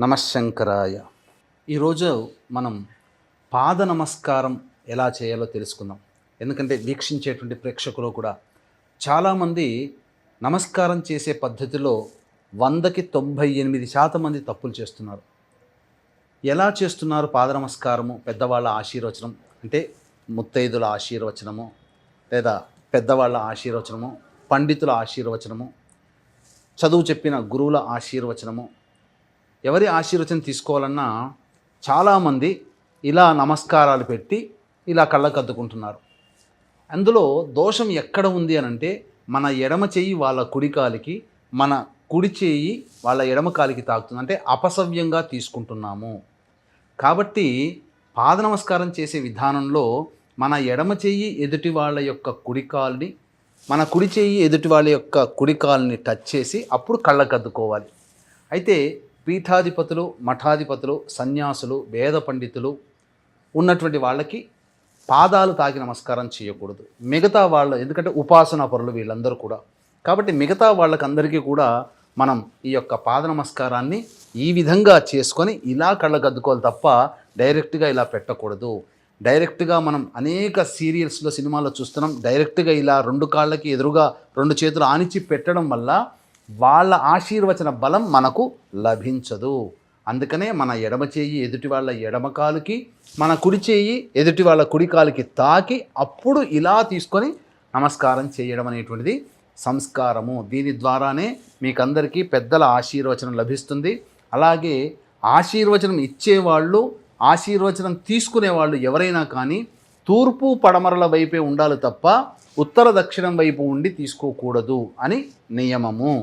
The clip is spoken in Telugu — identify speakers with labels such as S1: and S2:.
S1: నమశంకరాయ. ఈరోజు మనం పాద నమస్కారం ఎలా చేయాలో తెలుసుకుందాం. ఎందుకంటే వీక్షించేటువంటి ప్రేక్షకులు కూడా చాలామంది నమస్కారం చేసే పద్ధతిలో 100కి 98% మంది తప్పులు చేస్తున్నారు. ఎలా చేస్తున్నారు పాద నమస్కారము? పెద్దవాళ్ళ ఆశీర్వచనం అంటే ముత్తైదుల ఆశీర్వచనము, లేదా పెద్దవాళ్ళ ఆశీర్వచనము, పండితుల ఆశీర్వచనము, చదువు చెప్పిన గురువుల ఆశీర్వచనము, ఎవరి ఆశీర్వచనం తీసుకోవాలన్నా చాలామంది ఇలా నమస్కారాలు పెట్టి ఇలా కళ్ళకద్దుకుంటున్నారు. అందులో దోషం ఎక్కడ ఉంది అనంటే, మన ఎడమ చెయ్యి వాళ్ళ కుడి కాలికి, మన కుడి చెయ్యి వాళ్ళ ఎడమ కాలికి తాకుతుంది. అంటే అపసవ్యంగా తీసుకుంటున్నాము. కాబట్టి పాద నమస్కారం చేసే విధానంలో మన ఎడమ చెయ్యి ఎదుటి వాళ్ళ యొక్క కుడి కాలుని, మన కుడి చెయ్యి ఎదుటి వాళ్ళ యొక్క కుడి కాలుని టచ్ చేసి అప్పుడు కళ్ళకద్దుకోవాలి. అయితే పీఠాధిపతులు, మఠాధిపతులు, సన్యాసులు, వేద పండితులు ఉన్నటువంటి వాళ్ళకి పాదాలు తాకి నమస్కారం చేయకూడదు. మిగతా వాళ్ళు, ఎందుకంటే ఉపాసనా పరులు వీళ్ళందరూ కూడా. కాబట్టి మిగతా వాళ్ళకందరికీ కూడా మనం ఈ యొక్క పాద నమస్కారాన్ని ఈ విధంగా చేసుకొని ఇలా కళ్ళకద్దుకోవాలి తప్ప డైరెక్ట్గా ఇలా పెట్టకూడదు. డైరెక్ట్గా మనం అనేక సీరియల్స్లో, సినిమాల్లో చూస్తున్నాం. డైరెక్ట్గా ఇలా 2 కాళ్ళకి ఎదురుగా 2 చేతులు ఆనిచి పెట్టడం వల్ల వాళ్ళ ఆశీర్వచన బలం మనకు లభించదు. అందుకనే మన ఎడమ చేయి ఎదుటి వాళ్ళ ఎడమ కాలుకి, మన కుడి చేయి ఎదుటి వాళ్ళ కుడి కాలుకి తాకి అప్పుడు ఇలా తీసుకొని నమస్కారం చేయడం అనేటువంటిది సంస్కారము. దీని ద్వారానే మీకందరికీ పెద్దల ఆశీర్వచనం లభిస్తుంది. అలాగే ఆశీర్వచనం ఇచ్చేవాళ్ళు, ఆశీర్వచనం తీసుకునేవాళ్ళు ఎవరైనా కానీ తూర్పు పడమరల వైపే ఉండాలి తప్ప ఉత్తర దక్షిణం వైపు ఉండి తీసుకోకూడదు అని నియమము.